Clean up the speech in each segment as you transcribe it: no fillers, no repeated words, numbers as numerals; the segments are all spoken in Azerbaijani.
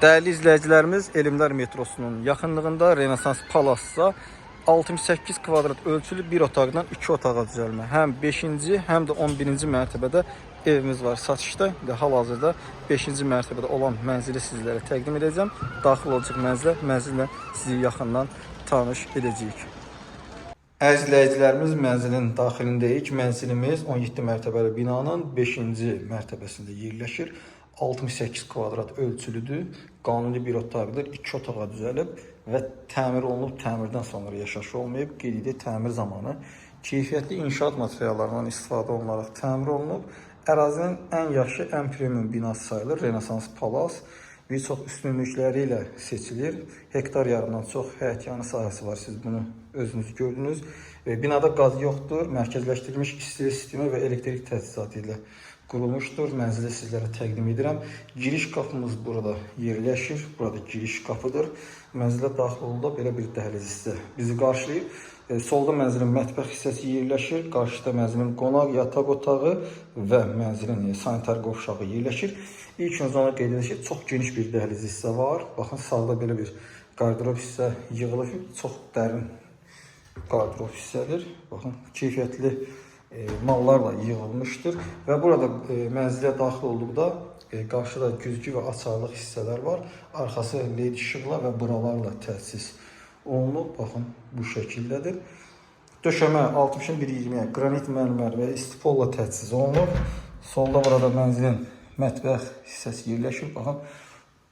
Değerli izləyicilərimiz, Elmlər metrosunun yaxınlığında Renesans Palasda 68 kvadrat ölçülü bir otaqdan 2 otağa düzəlmə. Həm 5-ci, həm də 11-ci mərtəbədə evimiz var satışda. Hal-hazırda 5-ci mərtəbədə olan mənzili sizlərə təqdim edəcəm. Daxil olacaq mənzillə sizi yaxından tanış edəcəyik. Əziz izləyicilərimiz, mənzilin daxilindəyik. Mənzilimiz 17 mərtəbəli binanın 5-ci mərtəbəsində yerləşir. 68 kvadrat ölçülüdür. Qanuni bir otaqdır. 2 otağa düzəlib və təmir olunub. Təmirdən sonra yaşayış olmayıb. Qeyd edək, təmir zamanı keyfiyyətli inşaat materiallarından istifadə olunaraq təmir olunub. Ərazinin ən yaxşı, ən premium binası sayılır. Renesans Palas bir çox üstünlükləri ilə seçilir. Hektar yarımdan çox həyətyanı sahəsi var. Siz bunu özünüz gördünüz. Binada qaz yoxdur. Mərkəzləşdirilmiş istilik sistemi və elektrik təchizatı ilə qurulmuşdur. Mənzili sizlərə təqdim edirəm. Giriş qapımız burada yerləşir. Burada giriş qapıdır. Mənzilə daxil olduqda belə bir dəhliz hissə bizi qarşılayıb. Solda mənzilin mətbəx hissəsi yerləşir. Qarşıda mənzilin qonaq, yataq otağı və mənzilin sanitar qovşağı yerləşir. İlk öncə ona qeyd edək ki, çox geniş bir dəhliz hissə var. Baxın, sağda belə bir qardırob hissə yığılıb. Çox dərin qardırob hissədir. Baxın, keyfiyyətli mallarla yığılmışdır və burada mənzilə daxil olduqda qarşıda güzgü və açarlıq hissələr var. Arxası led işıqla və buralarla təchiz olunub. Baxın, bu şəkildədir. Döşəmə 61-20-yə qranit mərmər və istipolla təchiz olunub. Solda burada mənzilin mətbəx hissəsi yerləşir. Baxın,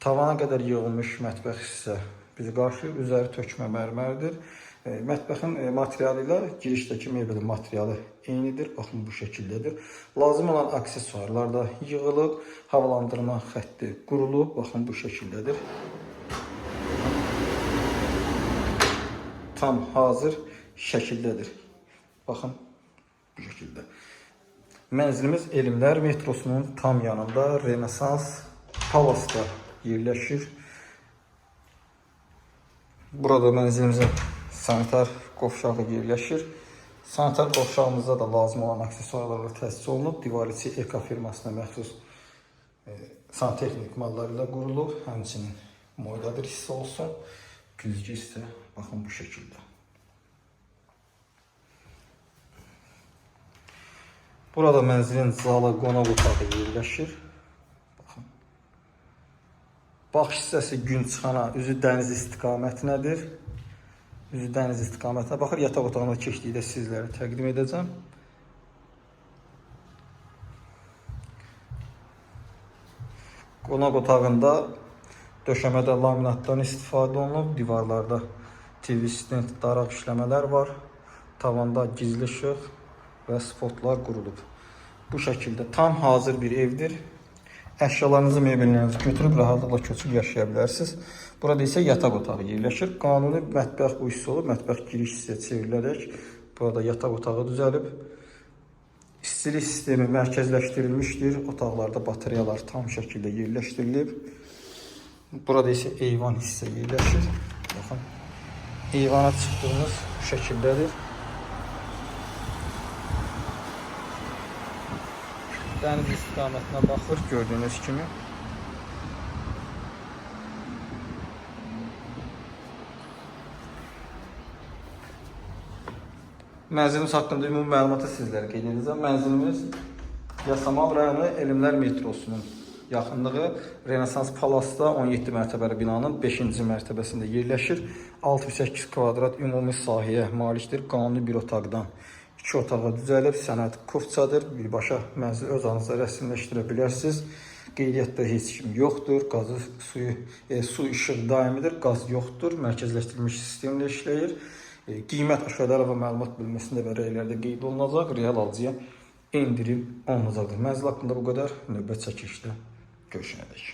tavana qədər yığılmış mətbəx hissə bizi qarşılayıb. Üzəri tökmə mərmərdir. Mətbəxin materialı ilə girişdəki mebelin materialı eynidir. Baxın, bu şəkildədir. Lazım olan aksesuarlar da yığılıb. Havalandırma xətti qurulub. Baxın, bu şəkildədir. Tam hazır şəkildədir. Baxın, bu şəkildə. Mənzilimiz Elmlər metrosunun tam yanında Renesans Palasda yerləşir. Burada mənzilimizin sanitar qovşağı yerləşir. Sanitar qovşağımızda da lazım olan aksesuarlarla təchiz olunub. Divarçı Eka firmasına məxsus santexnik mallar ilə qurulub. Həmçinin moydadır hissə olsun. Güzgü hissə, baxın, bu şəkildə. Burada mənzilin zalı, qonaq otağı yerləşir. Baxın. Baxış hissəsi gün çıxana, üzü dəniz istiqamətinədir. Üzü dəniz istiqamətinə baxır. Yataq otağına keçdikdə sizlərə təqdim edəcəm. Qonaq otağında döşəmədə laminatdan istifadə olunub. Divarlarda TV stent, daraq işləmələr var. Tavanda gizli işıq və spotlar qurulub. Bu şəkildə tam hazır bir evdir. Əşyalarınızı, mebellərinizi götürüb rahatlıqla köçüb yaşaya bilərsiniz. Burada isə yataq otağı yerləşir. Qanuni mətbəx bu hissə olub. Mətbəx giriş hissəyə çevrilərək burada yataq otağı düzəlib. İstilik sistemi mərkəzləşdirilmişdir. Otaqlarda batareyalar tam şəkildə yerləşdirilib. Burada isə eyvan hissə yerləşir. Baxın, eyvana çıxdığımız bu şəkildədir. Dəniz istiqamətinə baxır, gördüyünüz kimi. Mənzilimiz haqqında ümumi məlumatı sizlərə qeyd edəcəm. Mənzilimiz Yasamal rayonu Elmlər metrosunun yaxınlığı Renesans Palasda 17 mərtəbəli binanın 5-ci mərtəbəsində yerləşir. 68 kvadrat ümumi sahəyə malikdir. Qanuni bir otaqdan 2 otağa düzəlib, sənəd kufçadır. Birbaşa mənzil öz anınıza rəsmləşdirə bilərsiniz. Qeydiyyatda heç kim yoxdur. Qazı, su işıq daimidir. Qaz yoxdur. Mərkəzləşdirilmiş sistemlə işləyir. Qiymət aşağıda əlavə məlumat bölməsində və rəylərdə qeyd olunacaq. Real alıcıya endirim olunacaqdır. Mənzil haqqında bu qədər. Növbət çəkilişdə görüşənədək.